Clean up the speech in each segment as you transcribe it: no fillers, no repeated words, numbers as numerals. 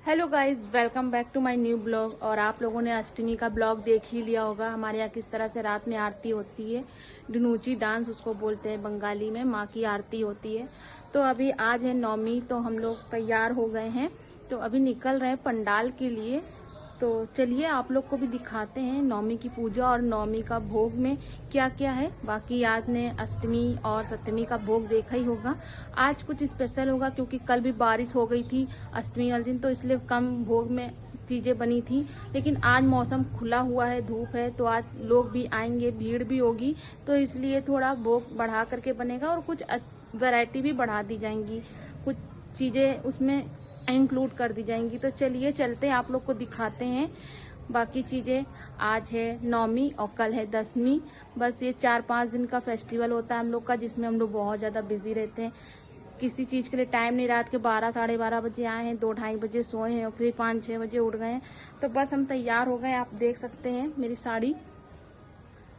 Hello guys, welcome back to my new blog. और आप लोगों ने अष्टमी का ब्लॉग देख ही लिया होगा। हमारे यहाँ किस तरह से रात में आरती होती है। डुनूची डांस उसको बोलते हैं बंगाली में। माँ की आरती होती है। तो अभी आज है नवमी, तो हम लोग तैयार हो गए हैं। तो अभी निकल रहे हैं पंडाल के लिए। तो चलिए आप लोग को भी दिखाते हैं नवमी की पूजा और नवमी का भोग में क्या क्या है। बाकी आज ने अष्टमी और सप्तमी का भोग देखा ही होगा। आज कुछ स्पेशल होगा क्योंकि कल भी बारिश हो गई थी अष्टमी वाले दिन, तो इसलिए कम भोग में चीज़ें बनी थी। लेकिन आज मौसम खुला हुआ है, धूप है, तो आज लोग भी आएंगे, भीड़ भी होगी, तो इसलिए थोड़ा भोग बढ़ा करके बनेगा और कुछ वैरायटी भी बढ़ा दी जाएंगी, कुछ चीज़ें उसमें इंक्लूड कर दी जाएंगी। तो चलिए चलते हैं, आप लोग को दिखाते हैं बाकी चीज़ें। आज है नवमी और कल है दसवीं। बस ये 4-5 दिन का फेस्टिवल होता है हम लोग का, जिसमें हम लोग बहुत ज़्यादा बिजी रहते हैं। किसी चीज़ के लिए टाइम नहीं। रात के 12-12:30 बजे आए हैं, 2-2:30 बजे सोए हैं और फिर 5-6 बजे उठ गए हैं। तो बस हम तैयार हो गए, आप देख सकते हैं मेरी साड़ी।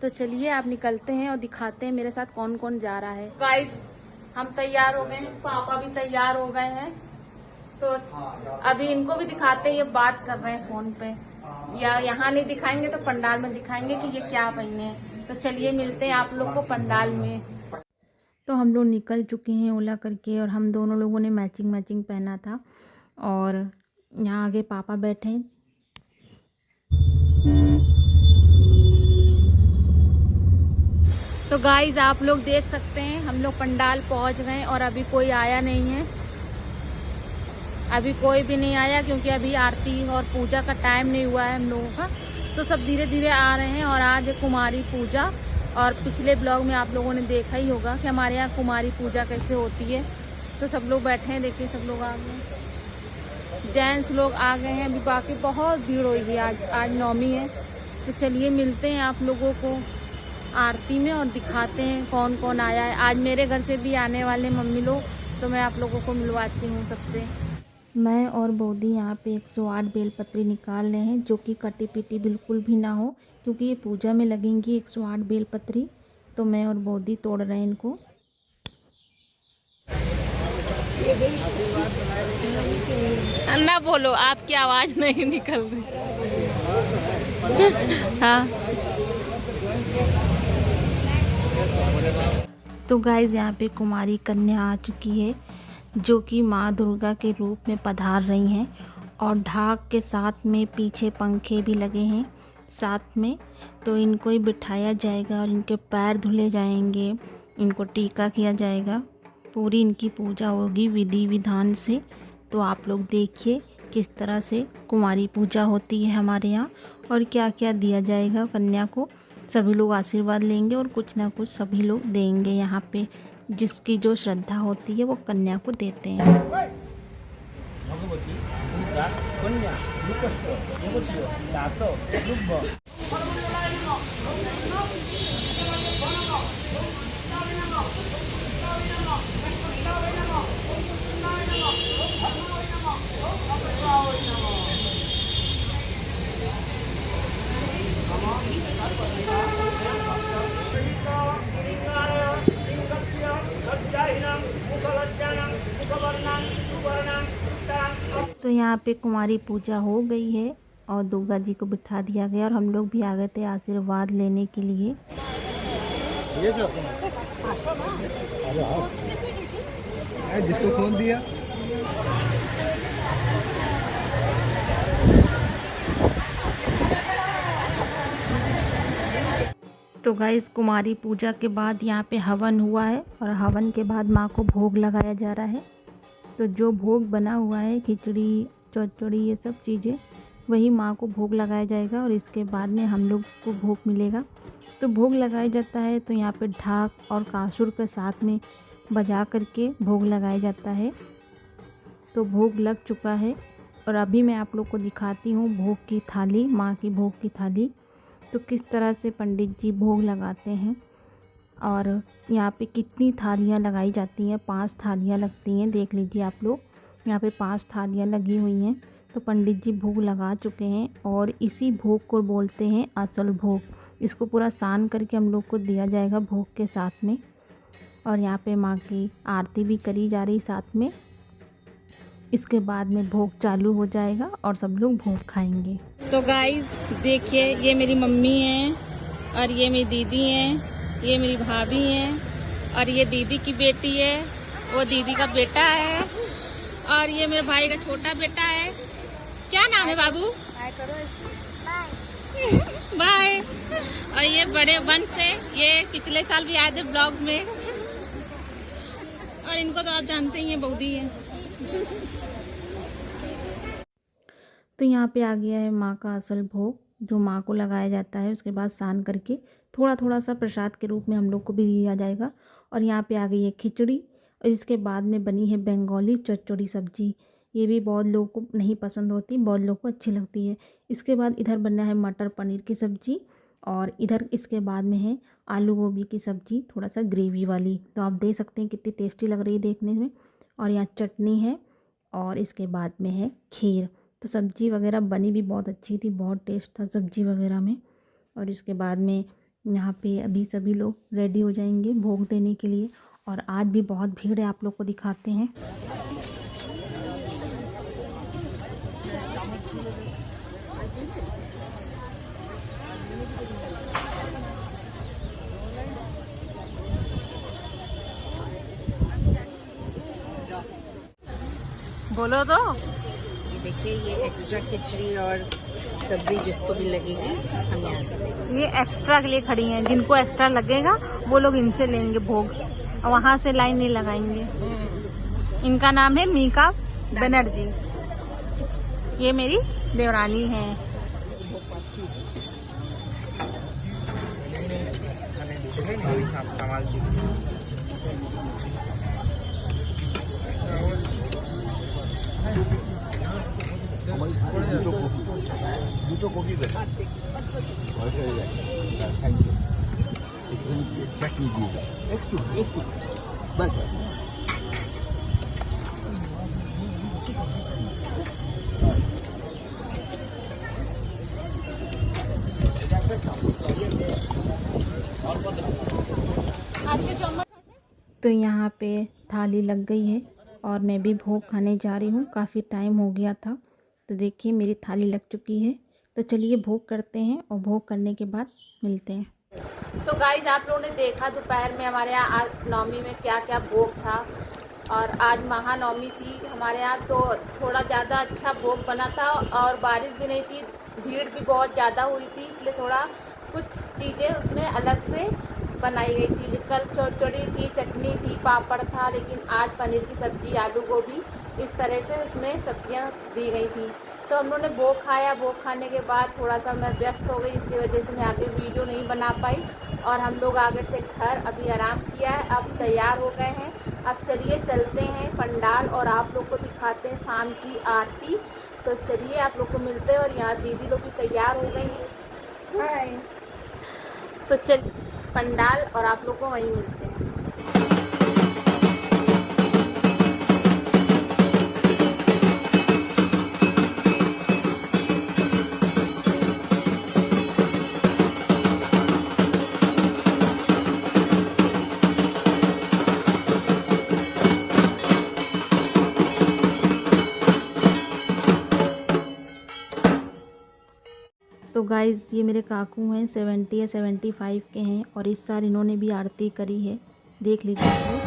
तो चलिए आप निकलते हैं और दिखाते हैं मेरे साथ कौन कौन जा रहा है। गाइस, हम तैयार हो गए, पापा भी तैयार हो गए हैं। तो अभी इनको भी दिखाते हैं, ये बात कर रहे हैं फोन पे। या यहाँ नहीं दिखाएंगे तो पंडाल में दिखाएंगे कि ये क्या पहने हैं। तो चलिए मिलते हैं आप लोग को पंडाल में। तो हम लोग निकल चुके हैं ओला करके, और हम दोनों लोगों ने मैचिंग मैचिंग पहना था। और यहाँ आगे पापा बैठे हैं। तो गाइज आप लोग देख सकते हैं हम लोग पंडाल पहुंच गए और अभी कोई आया नहीं है। अभी कोई भी नहीं आया क्योंकि अभी आरती और पूजा का टाइम नहीं हुआ है हम लोगों का। तो सब धीरे धीरे आ रहे हैं। और आज है कुमारी पूजा। और पिछले ब्लॉग में आप लोगों ने देखा ही होगा कि हमारे यहाँ कुमारी पूजा कैसे होती है। तो सब लोग बैठे हैं, देखिए सब लोग आ गए, जेंट्स लोग आ गए हैं। अभी बाकी बहुत भीड़ होगी, आज नवमी है। तो चलिए मिलते हैं आप लोगों को आरती में और दिखाते हैं कौन कौन आया है। आज मेरे घर से भी आने वाले मम्मी लोग, तो मैं आप लोगों को मिलवाती हूँ सबसे। मैं और बौदी यहाँ पे 108 बेलपत्री निकाल रहे हैं, जो कि कटी पिटी बिल्कुल भी ना हो, क्योंकि ये पूजा में लगेंगी 108 बेलपत्री। तो मैं और बौदी तोड़ रहे हैं इनको। ना बोलो, आपकी आवाज़ नहीं निकल रही। हाँ। तो गाइज यहाँ पे कुमारी कन्या आ चुकी है, जो कि माँ दुर्गा के रूप में पधार रही हैं। और ढाक के साथ में पीछे पंखे भी लगे हैं साथ में। तो इनको ही बिठाया जाएगा और इनके पैर धुले जाएंगे, इनको टीका किया जाएगा। पूरी इनकी पूजा होगी विधि विधान से। तो आप लोग देखिए किस तरह से कुमारी पूजा होती है हमारे यहाँ, और क्या क्या दिया जाएगा कन्या को। सभी लोग आशीर्वाद लेंगे और कुछ ना कुछ सभी लोग देंगे यहाँ पे। जिसकी जो श्रद्धा होती है वो कन्या को देते हैं। तो यहाँ पे कुमारी पूजा हो गई है और दुर्गा जी को बिठा दिया गया, और हम लोग भी आ गए थे आशीर्वाद लेने के लिए। जिसको फोन दिया। तो गाइस, कुमारी पूजा के बाद यहाँ पे हवन हुआ है, और हवन के बाद माँ को भोग लगाया जा रहा है। तो जो भोग बना हुआ है, खिचड़ी चौचड़ी ये सब चीज़ें, वही माँ को भोग लगाया जाएगा। और इसके बाद में हम लोग को भोग मिलेगा। तो भोग लगाया जाता है, तो यहाँ पे ढाक और कासुर के साथ में बजा करके भोग लगाया जाता है। तो भोग लग चुका है, और अभी मैं आप लोग को दिखाती हूँ भोग की थाली, माँ की भोग की थाली। तो किस तरह से पंडित जी भोग लगाते हैं, और यहाँ पे कितनी थालियाँ लगाई जाती हैं। 5 थालियाँ लगती हैं, देख लीजिए आप लोग। यहाँ पे 5 थालियाँ लगी हुई हैं। तो पंडित जी भोग लगा चुके हैं, और इसी भोग को बोलते हैं असल भोग। इसको पूरा सान करके हम लोग को दिया जाएगा भोग के साथ में। और यहाँ पे माँ की आरती भी करी जा रही साथ में। इसके बाद में भोग चालू हो जाएगा और सब लोग भोग खाएंगे। तो गाइस देखिए, ये मेरी मम्मी है और ये मेरी दीदी है, ये मेरी भाभी है और ये दीदी की बेटी है, वो दीदी का बेटा है और ये मेरे भाई का छोटा बेटा है। क्या नाम है बाबू? बाय। और ये बड़े वंश है, ये पिछले साल भी आए थे ब्लॉग में और इनको तो आप जानते ही हैं, बौदी है। तो यहाँ पे आ गया है माँ का असल भोग, जो माँ को लगाया जाता है। उसके बाद सान करके थोड़ा थोड़ा सा प्रसाद के रूप में हम लोग को भी दिया जाएगा। और यहाँ पे आ गई है खिचड़ी और इसके बाद में बनी है बंगाली चटचड़ी सब्जी। ये भी बहुत लोगों को नहीं पसंद होती, बहुत लोगों को अच्छी लगती है। इसके बाद इधर बनना है मटर पनीर की सब्ज़ी और इधर इसके बाद में है आलू गोभी की सब्ज़ी, थोड़ा सा ग्रेवी वाली। तो आप देख सकते हैं कितनी टेस्टी लग रही है देखने में। और यहाँ चटनी है और इसके बाद में है खीर। तो सब्ज़ी वगैरह बनी भी बहुत अच्छी थी, बहुत टेस्ट था सब्ज़ी वगैरह में। और इसके बाद में यहाँ पे अभी सभी लोग रेडी हो जाएंगे भोग देने के लिए। और आज भी बहुत भीड़ है, आप लोग को दिखाते हैं। बोलो तो। ये देखिए, ये एक्स्ट्रा खिचड़ी और सब्जी जिसको भी लगेगी हम यहाँ से लेंगे। ये एक्स्ट्रा के लिए खड़ी हैं, जिनको एक्स्ट्रा लगेगा वो लोग इनसे लेंगे भोग और वहाँ से लाइन नहीं लगाएंगे। इनका नाम है मीका बनर्जी, ये मेरी देवरानी है। দুটো কপি দেন থ্যাংক ইউ চাটনি দিয়ে দাও একটু একটু বাস। तो यहाँ पे थाली लग गई है और मैं भी भोग खाने जा रही हूँ। काफ़ी टाइम हो गया था, तो देखिए मेरी थाली लग चुकी है। तो चलिए भोग करते हैं और भोग करने के बाद मिलते हैं। तो गाइस, आप लोगों ने देखा दोपहर में हमारे यहाँ आज नवमी में क्या क्या भोग था। और आज महानवमी थी हमारे यहाँ, तो थोड़ा ज़्यादा अच्छा भोग बना था और बारिश भी नहीं थी, भीड़ भी बहुत ज़्यादा हुई थी, इसलिए थोड़ा कुछ चीज़ें उसमें अलग से बनाई गई थी। कल चटनी थी, चटनी थी, पापड़ था, लेकिन आज पनीर की सब्ज़ी, आलू गोभी, इस तरह से उसमें सब्जियां दी गई थी। तो हम लोगों ने भोग खाया। भोग खाने के बाद थोड़ा सा मैं व्यस्त हो गई, इसकी वजह से मैं आगे वीडियो नहीं बना पाई और हम लोग आ गए थे घर। अभी आराम किया है, अब तैयार हो गए हैं। अब चलिए चलते हैं पंडाल और आप लोग को दिखाते हैं शाम की आरती। तो चलिए आप लोग को मिलते हैं। और यहाँ दीदी लोग भी तैयार हो गई हैं। हाय। तो चल पंडाल और आप लोग को वहीं मिलते हैं। तो गाइज़, ये मेरे काकू हैं, 70 या 75 के हैं और इस साल इन्होंने भी आरती करी है, देख लीजिए।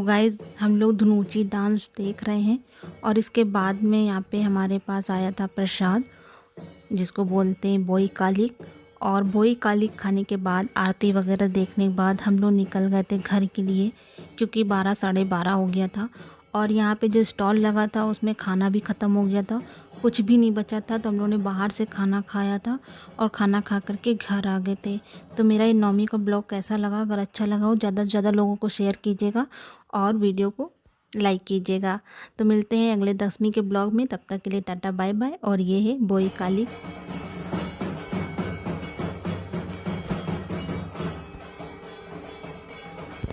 तो गाइज़ हम लोग धुनूची डांस देख रहे हैं और इसके बाद में यहाँ पे हमारे पास आया था प्रसाद, जिसको बोलते हैं बोई कालिक। और बोई कालिक खाने के बाद आरती वगैरह देखने के बाद हम लोग निकल गए थे घर के लिए, क्योंकि 12 साढ़े 12 हो गया था। और यहाँ पे जो स्टॉल लगा था उसमें खाना भी ख़त्म हो गया था, कुछ भी नहीं बचा था। तो हम लोगों ने बाहर से खाना खाया था और खाना खा करके घर आ गए थे। तो मेरा ये नवमी का ब्लॉग कैसा लगा, अगर अच्छा लगा हो ज़्यादा से ज़्यादा लोगों को शेयर कीजिएगा और वीडियो को लाइक कीजिएगा। तो मिलते हैं अगले 10वीं के ब्लॉग में, तब तक के लिए टाटा बाय बाय। और ये है बोई कालिक।